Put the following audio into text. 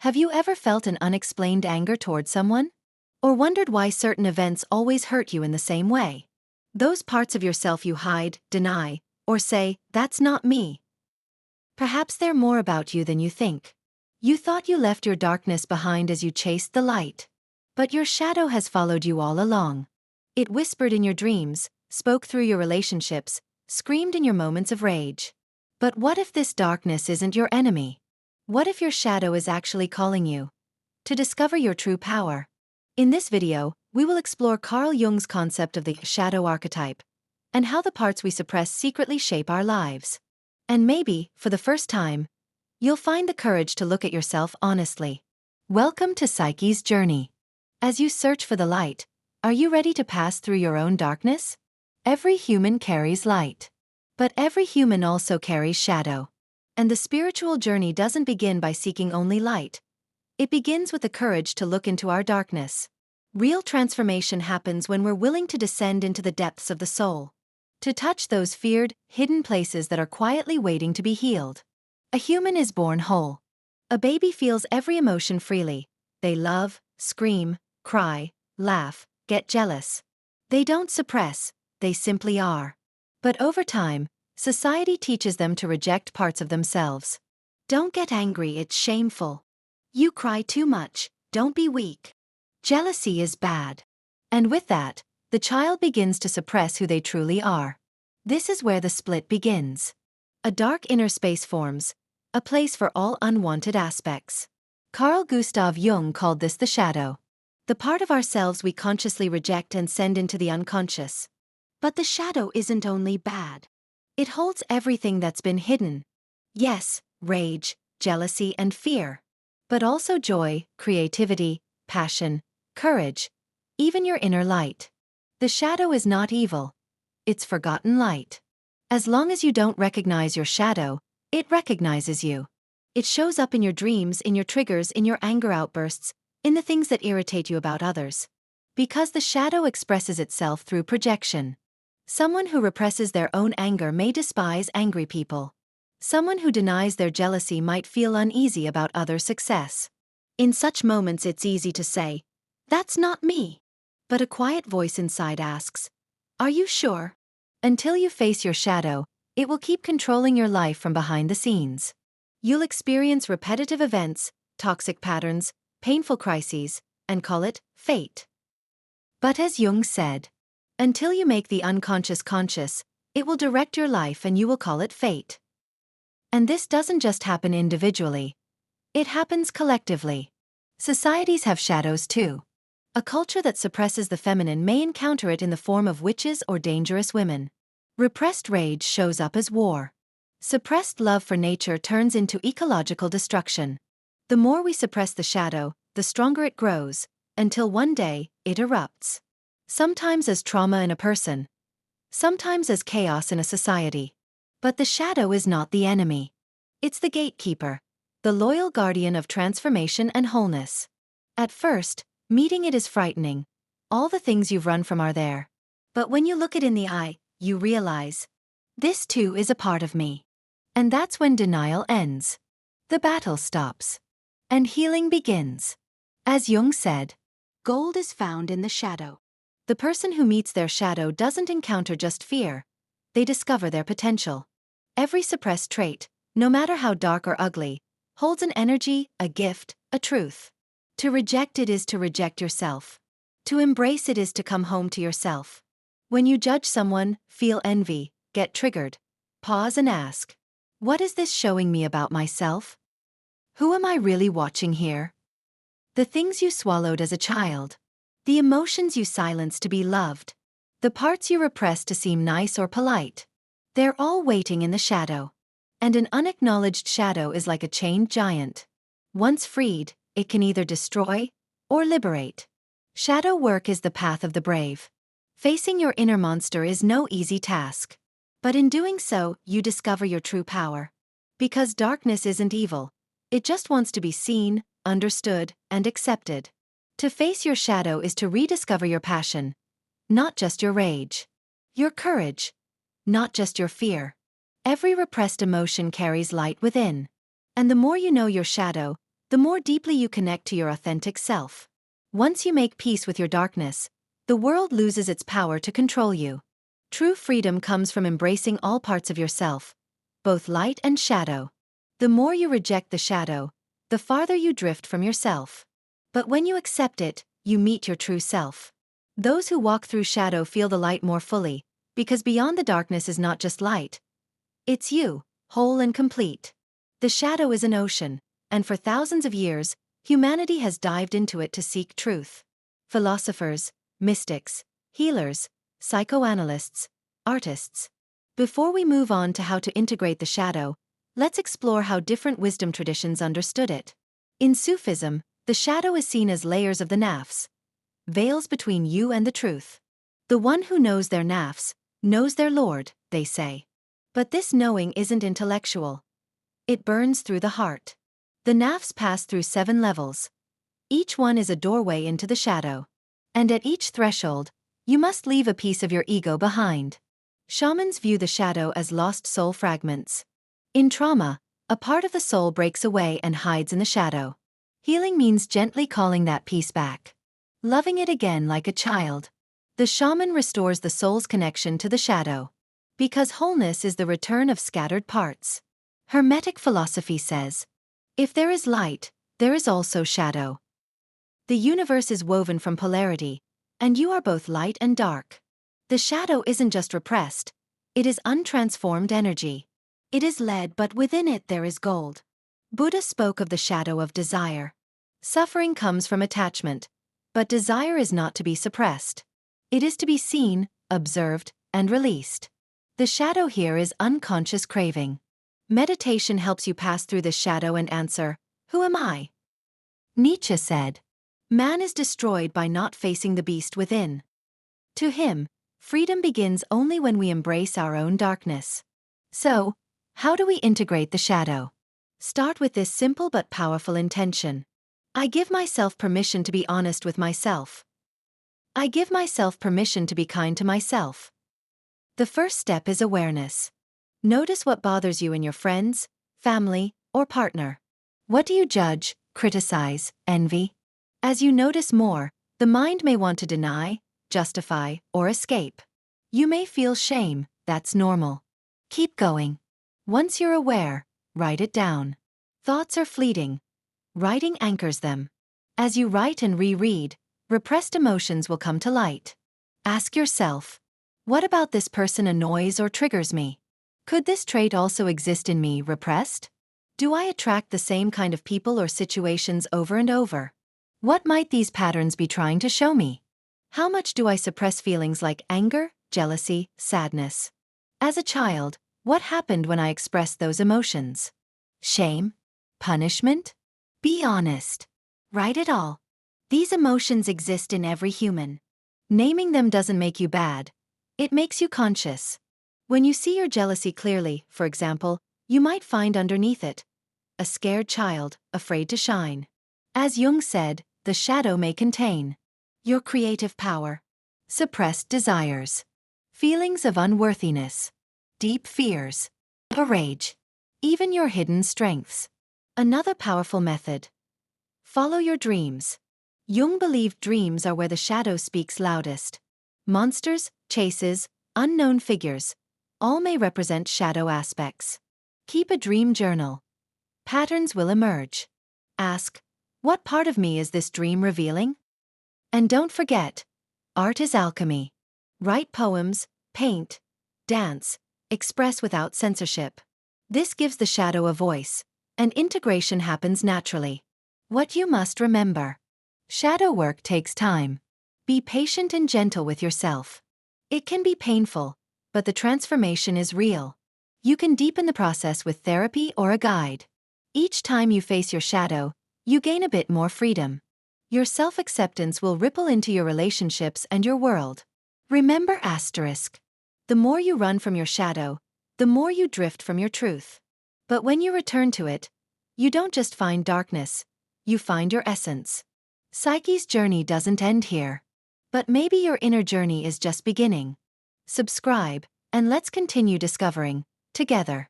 Have you ever felt an unexplained anger toward someone? Or wondered why certain events always hurt you in the same way? Those parts of yourself you hide, deny, or say, "That's not me." Perhaps they're more about you than you think. You thought you left your darkness behind as you chased the light. But your shadow has followed you all along. It whispered in your dreams, spoke through your relationships, screamed in your moments of rage. But what if this darkness isn't your enemy? What if your shadow is actually calling you to discover your true power? In this video, we will explore Carl Jung's concept of the shadow archetype and how the parts we suppress secretly shape our lives. And maybe, for the first time, you'll find the courage to look at yourself honestly. Welcome to Psyche's journey. As you search for the light, are you ready to pass through your own darkness? Every human carries light. But every human also carries shadow. And the spiritual journey doesn't begin by seeking only light. It begins with the courage to look into our darkness. Real transformation happens when we're willing to descend into the depths of the soul, to touch those feared, hidden places that are quietly waiting to be healed. A human is born whole. A baby feels every emotion freely. They love, scream, cry, laugh, get jealous. They don't suppress, they simply are. But over time, society teaches them to reject parts of themselves. Don't get angry, it's shameful. You cry too much, don't be weak. Jealousy is bad. And with that, the child begins to suppress who they truly are. This is where the split begins. A dark inner space forms, a place for all unwanted aspects. Carl Gustav Jung called this the shadow. The part of ourselves we consciously reject and send into the unconscious. But the shadow isn't only bad. It holds everything that's been hidden. Yes, rage, jealousy, and fear. But also joy, creativity, passion, courage, even your inner light. The shadow is not evil. It's forgotten light. As long as you don't recognize your shadow, it recognizes you. It shows up in your dreams, in your triggers, in your anger outbursts, in the things that irritate you about others. Because the shadow expresses itself through projection. Someone who represses their own anger may despise angry people. Someone who denies their jealousy might feel uneasy about others' success. In such moments it's easy to say, "That's not me." But a quiet voice inside asks, "Are you sure?" Until you face your shadow, it will keep controlling your life from behind the scenes. You'll experience repetitive events, toxic patterns, painful crises, and call it fate. But as Jung said, until you make the unconscious conscious, it will direct your life and you will call it fate. And this doesn't just happen individually. It happens collectively. Societies have shadows too. A culture that suppresses the feminine may encounter it in the form of witches or dangerous women. Repressed rage shows up as war. Suppressed love for nature turns into ecological destruction. The more we suppress the shadow, the stronger it grows, until one day, it erupts. Sometimes as trauma in a person. Sometimes as chaos in a society. But the shadow is not the enemy. It's the gatekeeper, the loyal guardian of transformation and wholeness. At first, meeting it is frightening. All the things you've run from are there. But when you look it in the eye, you realize, this too is a part of me. And that's when denial ends. The battle stops. And healing begins. As Jung said, gold is found in the shadow. The person who meets their shadow doesn't encounter just fear. They discover their potential. Every suppressed trait, no matter how dark or ugly, holds an energy, a gift, a truth. To reject it is to reject yourself. To embrace it is to come home to yourself. When you judge someone, feel envy, get triggered, pause and ask, what is this showing me about myself? Who am I really watching here? The things you swallowed as a child. The emotions you silenced to be loved. The parts you repressed to seem nice or polite. They're all waiting in the shadow. And an unacknowledged shadow is like a chained giant. Once freed, it can either destroy or liberate. Shadow work is the path of the brave. Facing your inner monster is no easy task. But in doing so, you discover your true power. Because darkness isn't evil. It just wants to be seen, understood, and accepted. To face your shadow is to rediscover your passion. Not just your rage. Your courage. Not just your fear. Every repressed emotion carries light within. And the more you know your shadow, the more deeply you connect to your authentic self. Once you make peace with your darkness, the world loses its power to control you. True freedom comes from embracing all parts of yourself, both light and shadow. The more you reject the shadow, the farther you drift from yourself. But when you accept it, you meet your true self. Those who walk through shadow feel the light more fully, because beyond the darkness is not just light. It's you, whole and complete. The shadow is an ocean, and for thousands of years, humanity has dived into it to seek truth. Philosophers, mystics, healers, psychoanalysts, artists. Before we move on to how to integrate the shadow, let's explore how different wisdom traditions understood it. In Sufism, the shadow is seen as layers of the nafs, veils between you and the truth. The one who knows their nafs knows their Lord, they say. But this knowing isn't intellectual. It burns through the heart. The nafs pass through 7 levels. Each one is a doorway into the shadow. And at each threshold, you must leave a piece of your ego behind. Shamans view the shadow as lost soul fragments. In trauma, a part of the soul breaks away and hides in the shadow. Healing means gently calling that piece back, loving it again like a child. The shaman restores the soul's connection to the shadow, because wholeness is the return of scattered parts. Hermetic philosophy says, if there is light, there is also shadow. The universe is woven from polarity, and you are both light and dark. The shadow isn't just repressed, it is untransformed energy. It is lead, but within it there is gold. Buddha spoke of the shadow of desire. Suffering comes from attachment, but desire is not to be suppressed. It is to be seen, observed, and released. The shadow here is unconscious craving. Meditation helps you pass through this shadow and answer, who am I? Nietzsche said, man is destroyed by not facing the beast within. To him, freedom begins only when we embrace our own darkness. So, how do we integrate the shadow? Start with this simple but powerful intention. I give myself permission to be honest with myself. I give myself permission to be kind to myself. The first step is awareness. Notice what bothers you in your friends, family, or partner. What do you judge, criticize, envy? As you notice more, the mind may want to deny, justify, or escape. You may feel shame, that's normal. Keep going. Once you're aware, write it down. Thoughts are fleeting. Writing anchors them. As you write and reread, repressed emotions will come to light. Ask yourself, what about this person annoys or triggers me? Could this trait also exist in me, repressed? Do I attract the same kind of people or situations over and over? What might these patterns be trying to show me? How much do I suppress feelings like anger, jealousy, sadness? As a child, what happened when I expressed those emotions? Shame? Punishment? Be honest. Write it all. These emotions exist in every human. Naming them doesn't make you bad. It makes you conscious. When you see your jealousy clearly, for example, you might find underneath it a scared child, afraid to shine. As Jung said, the shadow may contain your creative power, suppressed desires, feelings of unworthiness, deep fears, a rage, even your hidden strengths. Another powerful method. Follow your dreams. Jung believed dreams are where the shadow speaks loudest. Monsters, chases, unknown figures, all may represent shadow aspects. Keep a dream journal. Patterns will emerge. Ask, what part of me is this dream revealing? And don't forget, art is alchemy. Write poems, paint, dance, express without censorship. This gives the shadow a voice, and integration happens naturally. What you must remember. Shadow work takes time. Be patient and gentle with yourself. It can be painful, but the transformation is real. You can deepen the process with therapy or a guide. Each time you face your shadow, you gain a bit more freedom. Your self-acceptance will ripple into your relationships and your world. Remember asterisk. The more you run from your shadow, the more you drift from your truth. But when you return to it, you don't just find darkness, you find your essence. Psyche's journey doesn't end here. But maybe your inner journey is just beginning. Subscribe, and let's continue discovering, together.